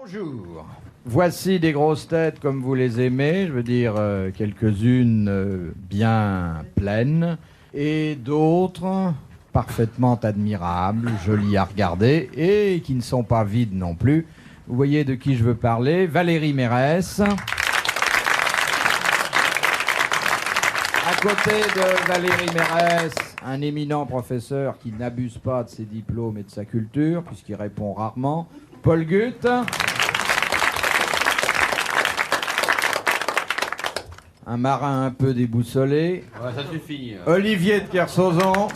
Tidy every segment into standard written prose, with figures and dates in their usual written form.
Bonjour. Voici des grosses têtes comme vous les aimez, je veux dire quelques-unes bien pleines et d'autres parfaitement admirables, jolies à regarder et qui ne sont pas vides non plus. Vous voyez de qui je veux parler, Valérie Mérès. À côté de Valérie Mérès, un éminent professeur qui n'abuse pas de ses diplômes et de sa culture, puisqu'il répond rarement, Paul Guth. Un marin un peu déboussolé. Ouais, ça suffit. Olivier de Kersauzon.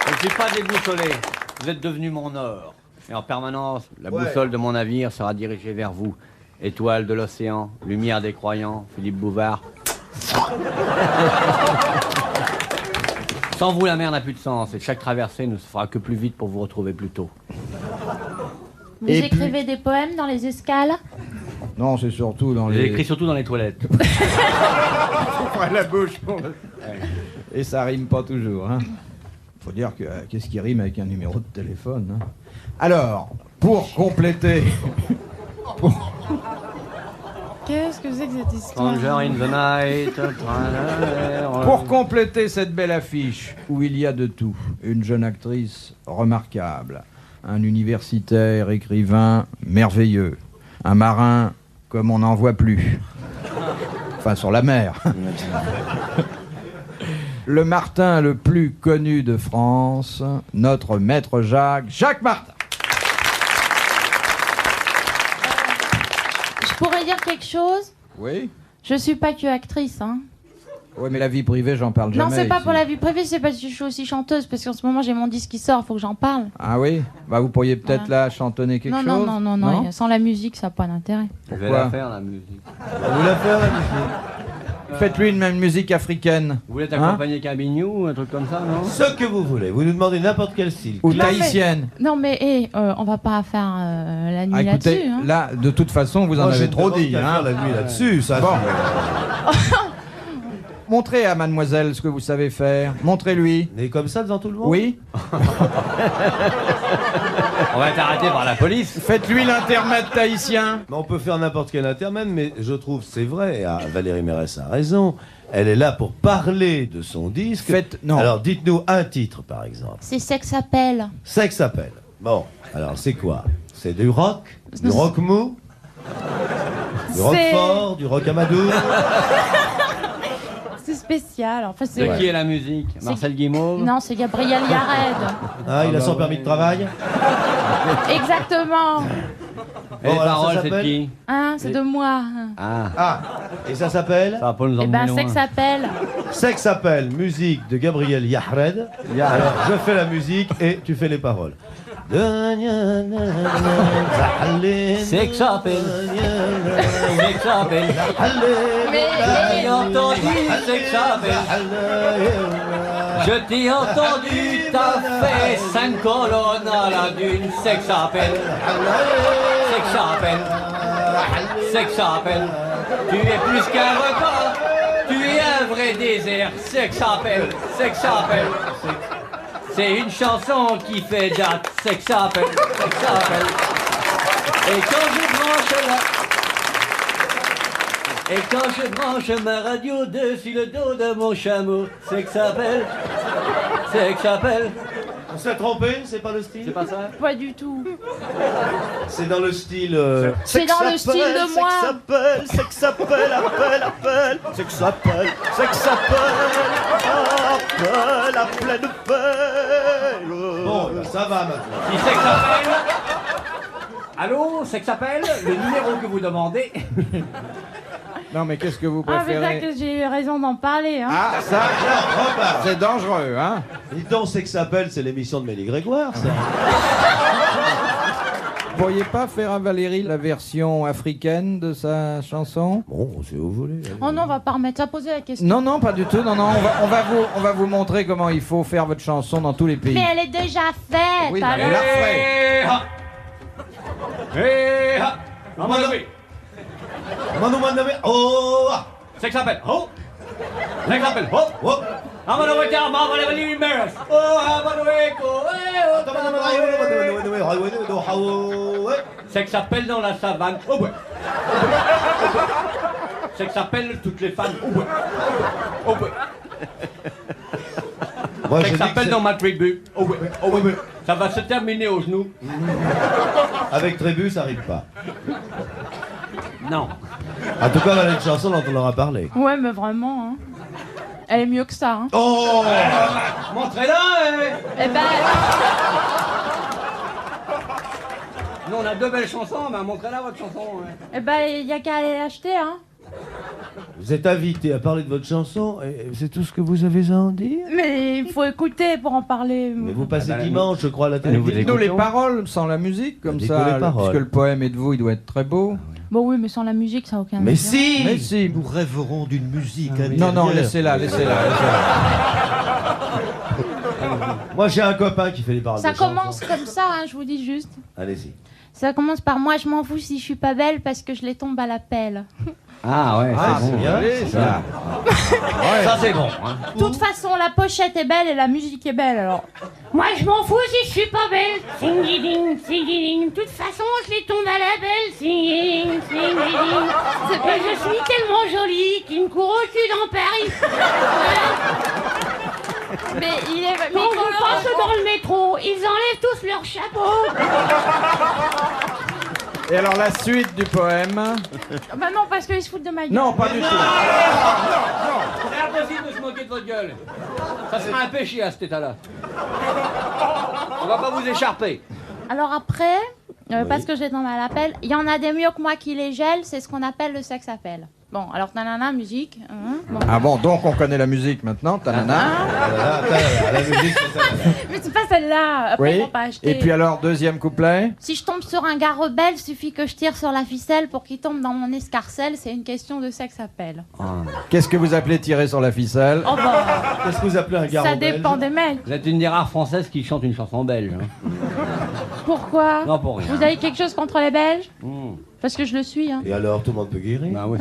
Je ne suis pas déboussolé. Vous êtes devenu mon or. Et en permanence, la boussole de mon navire sera dirigée vers vous. Étoile de l'océan, lumière des croyants, Philippe Bouvard. Sans vous, la mer n'a plus de sens. Et chaque traversée ne se fera que plus vite pour vous retrouver plus tôt. Vous écrivez des poèmes dans les escales? Non, c'est surtout dans J'ai les... écrit surtout dans les toilettes. à la bouche. Et ça rime pas toujours. Hein. Faut dire que qu'est-ce qui rime avec un numéro de téléphone, hein. Alors, pour compléter... Qu'est-ce que c'est que cette histoire? Stranger in the night. Pour compléter cette belle affiche où il y a de tout, une jeune actrice remarquable, un universitaire écrivain merveilleux, un marin comme on n'en voit plus, enfin sur la mer, le Martin le plus connu de France, notre maître Jacques Martin. Je pourrais dire quelque chose? Oui. Je suis pas que actrice, hein. Oui, mais la vie privée, j'en parle jamais. Non, c'est pas ici. pour la vie privée, c'est parce que je suis aussi chanteuse, parce qu'en ce moment j'ai mon disque qui sort, faut que j'en parle. Ah oui. Bah vous pourriez peut-être Voilà. là chantonner quelque Non, chose. non, sans la musique, ça n'a pas d'intérêt. Je vais la faire, la musique. Vous la faire la musique. Faites-lui une même musique africaine. Vous voulez t'accompagner Cabignou ou un truc comme ça, non? Ce que vous voulez. Vous nous demandez n'importe quel style. Ou Non, mais- tahitienne. Non, mais on va pas faire la nuit Ah, écoutez, là-dessus, hein. là, de toute façon, vous en Moi, je avez ne trop demande dit. qu'à Hein. faire la nuit là-dessus, ça. Bon. Montrez à mademoiselle ce que vous savez faire. Montrez-lui. Mais comme ça devant tout le monde. Oui. On va être arrêté par la police. Faites-lui l'intermède tahitien. Mais on peut faire n'importe quel intermède, mais je trouve, c'est vrai, Valérie Mérès a raison, elle est là pour parler de son disque. Non. Alors dites-nous un titre, par exemple. C'est Sex Appel. Sex Appel. Bon, alors c'est quoi? C'est du rock mou? Du rock C'est- fort? Du rock amadou? C'est spécial. Enfin, De c'est... qui est la musique? Marcel Guimauve? Non, c'est Gabriel Yared. Ah, il a son permis de travail? Exactement. Et les Bon, alors, ça paroles, c'est de s'appelle qui? Hein, c'est de moi. Ah, Ah, et ça s'appelle? ça va pas nous Eh emmener ben, loin. Sex Appel. Sex Appel, musique de Gabriel Yared. Alors, je fais la musique et tu fais les paroles. Sex Appel. Sex Appel. Mais- J'ai entendu Sex Appel. Je t'ai entendu, t'as fait 5 colonnes à la dune. Sex Appel. Sex Appel. Sex Appel. Tu es plus qu'un record. Tu es un vrai désert. Sex Appel. Sex Appel. C'est une chanson qui fait date. Sex Appel. Sex Appel. Et quand je branche ma radio dessus le dos de mon chameau, c'est que ça appelle, On s'est trompé, c'est pas le style? c'est pas ça? Pas du tout. C'est dans le style. C'est dans le style de moi. Sex appel, appel. Sex appel, appel de peine. Bon, ça va maintenant. Qui c'est que ça appelle? Allô, c'est que ça appelle? Le numéro que vous demandez. Non, mais qu'est-ce que vous Ah, c'est ça préférez? que j'ai eu raison d'en parler, hein. Ah, ça, Repart. c'est dangereux, hein. Dis donc, Sex appel, c'est l'émission de Mélie Grégoire, ça. Vous pourriez pas faire à Valérie la version africaine de sa chanson? Bon, si vous voulez. Oh non, on va pas remettre ça, poser la question. Non, non, pas du tout. Non, non, on va vous montrer comment il faut faire votre chanson dans tous les pays. Mais elle est déjà faite, Oui, mais alors. elle la referait. Hé ha! Manu Mandame. Oh! C'est que ça appelle. Oh! C'est que ça appelle. Oh! Oh! Oh! ouais. C'est que ça pèle dans la savane. Oh ouais. C'est que ça pèle toutes les femmes. Oh ouais. Oh ouais. Moi, C'est je que ça dis que pèle c'est- dans ma tribu. Oh ouais. Oh ouais. Ça va se terminer au genou. Avec Trébu, ça arrive pas. Non. En tout cas, voilà une chanson dont on aura parlé. Ouais, mais vraiment, hein. Elle est mieux que ça, hein. Oh Montrez-la. Eh ben, Nous on a 2 belles chansons, mais montrez-la votre chanson. il y a qu'à aller l'acheter, hein. Vous êtes invité à parler de votre chanson, et c'est tout ce que vous avez à en dire? Mais il faut écouter pour en parler. Mais vous passez Ah bah, dimanche, je crois, à la télévision. Dites-nous les paroles sans la musique, comme Dites-nous ça, les paroles. puisque le poème est de vous, il doit être très beau. Bon, oui, mais sans la musique, ça n'a aucun Mais intérêt. si Mais si. Nous rêverons d'une musique Non, non, intérieure. laissez-la, laissez-la. Moi, j'ai un copain qui fait les paroles Ça de chansons. commence comme ça, hein, je vous dis juste. Allez-y. Ça commence par moi, je m'en fous si je suis pas belle parce que je les tombe à la pelle. Ah ouais, Ah, c'est c'est bien, bien, ça. ça c'est bon. De toute façon, la pochette est belle et la musique est belle, alors. Moi, je m'en fous si je suis pas belle. Sing-ding, sing-ding. De toute façon, je les tombe à la belle. Sing-ding, sing-ding. Et je suis tellement jolie qu'il me court au cul dans Paris. Mais il est... Mais quand je passe dans le métro, ils enlèvent tous leurs chapeaux. Et alors la suite du poème? Bah non, parce qu'ils se foutent de ma gueule. Non, pas du tout. C'est impossible de se moquer de votre gueule. Ça sera un péché à cet état-là. On va pas vous écharper. Alors après, parce que je les tombe à la pelle, il y en a des mieux que moi qui les gèlent, c'est ce qu'on appelle le sexe appel. Bon, alors nanana, musique. Bon. Ah bon, donc on connaît la musique maintenant, tanana. La musique, c'est ça. Mais c'est pas celle-là, après ils Oui. vont pas acheter. Et puis alors, deuxième couplet? Si je tombe sur un gars rebelle, suffit que je tire sur la ficelle pour qu'il tombe dans mon escarcelle, c'est une question de sexe appel. Qu'est-ce que vous appelez tirer sur la ficelle? Oh bah, Qu'est-ce que vous appelez un gars ça rebelle? dépend des mecs. Vous êtes une des rares françaises qui chante une chanson belge. Hein. Pourquoi? Non, pour rien. Vous avez quelque chose contre les Belges? Mmh. Parce que je le suis, hein. Et alors, tout le monde peut guérir? Bah oui,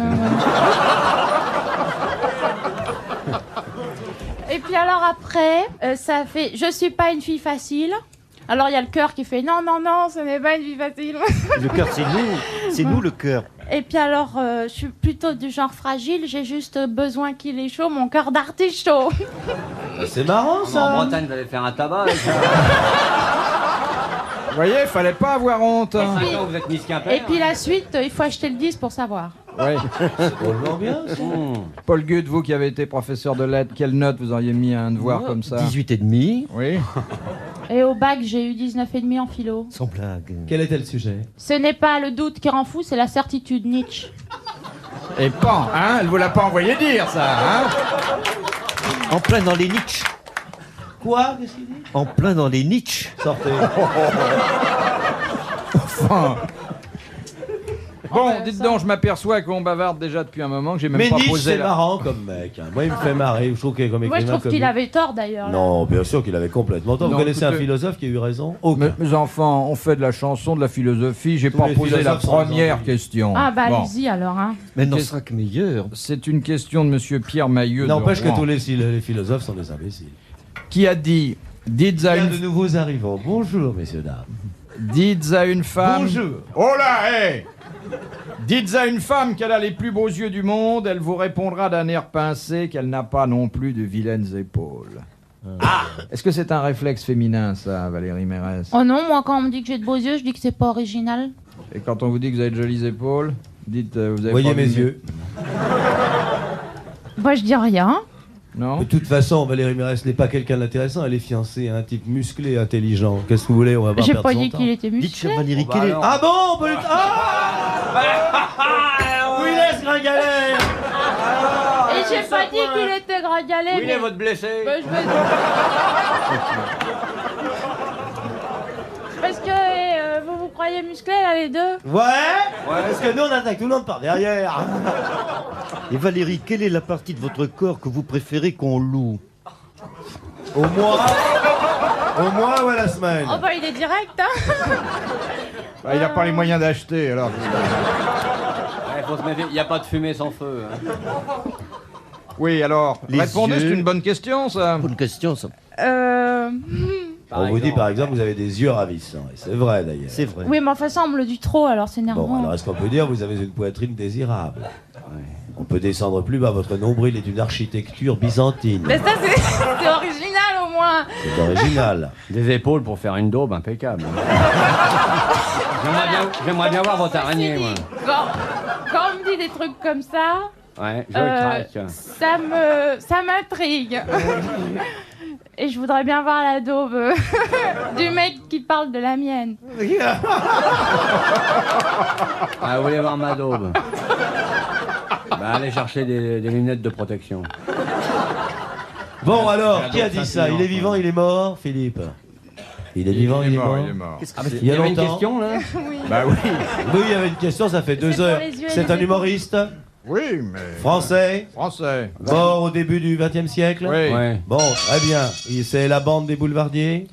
Et puis alors après, ça fait « Je suis pas une fille facile ». Alors il y a le cœur qui fait « Non, non, non, ce n'est pas une fille facile ». Le cœur, c'est nous le cœur. Et puis alors, je suis plutôt du genre fragile, j'ai juste besoin qu'il est chaud, mon cœur d'artichaut. C'est marrant, En ça. Bretagne, vous allez faire un tabac. Avec ça. Vous voyez, fallait pas avoir honte. Hein. puis- Vous êtes Miss Quimper. Et puis la suite, il faut acheter le 10 pour savoir. Ouais. Drôlement bien, ça. Paul Gude, vous qui avez été professeur de lettres, quelle note vous auriez mis à un devoir comme ça? 18 et demi. Oui. Et au bac, j'ai eu 19,5 en philo. Sans blague. Quel était le sujet? Ce n'est pas le doute qui rend fou, c'est la certitude, Nietzsche. Et pan, hein? Elle vous l'a pas envoyé dire, ça, hein? En plein dans les niches. Quoi? Qu'est-ce qu'il dit? En plein dans les niches. Sortez. Enfin. Bon, ben, dites ça- donc, je m'aperçois qu'on bavarde déjà depuis un moment, que j'ai même Mais pas Nietzsche, posé c'est la... marrant comme mec. Hein. Moi, il me fait marrer. Je trouve qu'il est comme Moi, je écrivain. trouve comme qu'il lui. avait tort, d'ailleurs. là. Non, bien sûr qu'il avait complètement tort. Vous Non, connaissez un écoutez- philosophe qui a eu raison? Aucun. Mes enfants, on fait de la chanson, de la philosophie, j'ai Tous pas les posé la philosophes sont première gentils. question. Ah bah Bon. allez-y alors, hein. Mais n'en Qu'est-ce- sera que meilleur. C'est une question de monsieur Pierre Mailleux de N'empêche que Rouen, tous les philosophes sont des imbéciles. qui a dit dites à, Il y a une, de nouveaux arrivants. Bonjour, messieurs, dames. dites à une femme. Bonjour. Oh là, hé Dites à une femme qu'elle a les plus beaux yeux du monde, elle vous répondra d'un air pincé qu'elle n'a pas non plus de vilaines épaules. Est-ce que c'est un réflexe féminin, ça, Valérie Mérès? Oh non, moi quand on me dit que j'ai de beaux yeux, je dis que c'est pas original. Et quand on vous dit que vous avez de jolies épaules, dites vous avez Voyez pas mes vu yeux. Bah je dis rien. Non. De toute façon, Valérie Mérès n'est pas quelqu'un d'intéressant. Elle est fiancée à un type musclé et intelligent. Qu'est-ce que vous voulez? On va pas J'ai perdre pas son dit temps. qu'il était Dites, musclé. cher Valérie, Bah quel est... alors. Ah bon? On peut lui... Ah Oui, laisse gringaler. Et j'ai pas dit qu'il était gringalé. Où il est votre blessé? Bah, je veux- Parce que vous vous croyez musclés là les deux? Ouais. Parce que nous, on attaque tout le monde par derrière. Et Valérie, quelle est la partie de votre corps que vous préférez qu'on loue? Au mois ou à la semaine? Oh bah il est direct hein. Bah, il n'a pas les moyens d'acheter, alors. Ouais, faut se méfier, il n'y a pas de fumée sans feu. Hein. Oui, alors, Les répondez, yeux. c'est une bonne question, ça. Bonne question, ça. On vous dit par exemple que vous avez des yeux ravissants. Et c'est vrai d'ailleurs. C'est vrai. Oui, mais enfin, ça semble du trop, alors c'est nerveux. Bon, alors est-ce qu'on peut dire que vous avez une poitrine désirable? On peut descendre plus bas. Votre nombril est d'une architecture byzantine. Mais ça, c'est original au moins. C'est original. Des épaules pour faire une daube impeccable. J'aimerais bien voir votre araignée, moi. Quand on me dit des trucs comme ça, Ouais, je le traque. ça m'intrigue. Et je voudrais bien voir la daube du mec qui parle de la mienne. Ah, vous voulez voir ma daube? Bah, allez chercher des lunettes de protection. Bon alors, qui a dit ça? Il est vivant, il est mort, Philippe? Il est vivant, il est mort. Il est mort. Il y a avait une longtemps. question, là? Oui. Bah oui. Oui, il y avait une question, ça fait 2 C'est pour heures. les yeux et C'est les un épaules. humoriste Oui, mais. français, Français. mort au début du XXe siècle. Oui. Ouais. Bon, très bien. C'est la bande des Boulevardiers.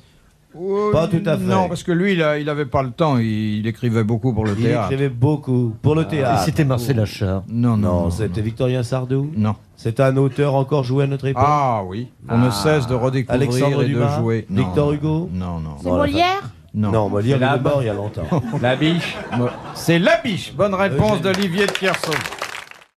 Pas tout à fait. Non, parce que lui, il avait pas le temps. Il écrivait beaucoup pour le Il théâtre. écrivait beaucoup pour le Et théâtre. c'était Marcel Achard. Non, Non, c'était Victorien Sardou. Non. C'est un auteur encore joué à notre époque. Ah oui. On ne cesse de redécouvrir Alexandre et Dumas, de jouer. Non. Victor Hugo. Non, non. C'est Non, la Molière. Non. Non, Molière, C'est il est là-bas. mort il y a longtemps. La biche. C'est La Biche. Bonne réponse Eugène. d'Olivier de Kersauzon.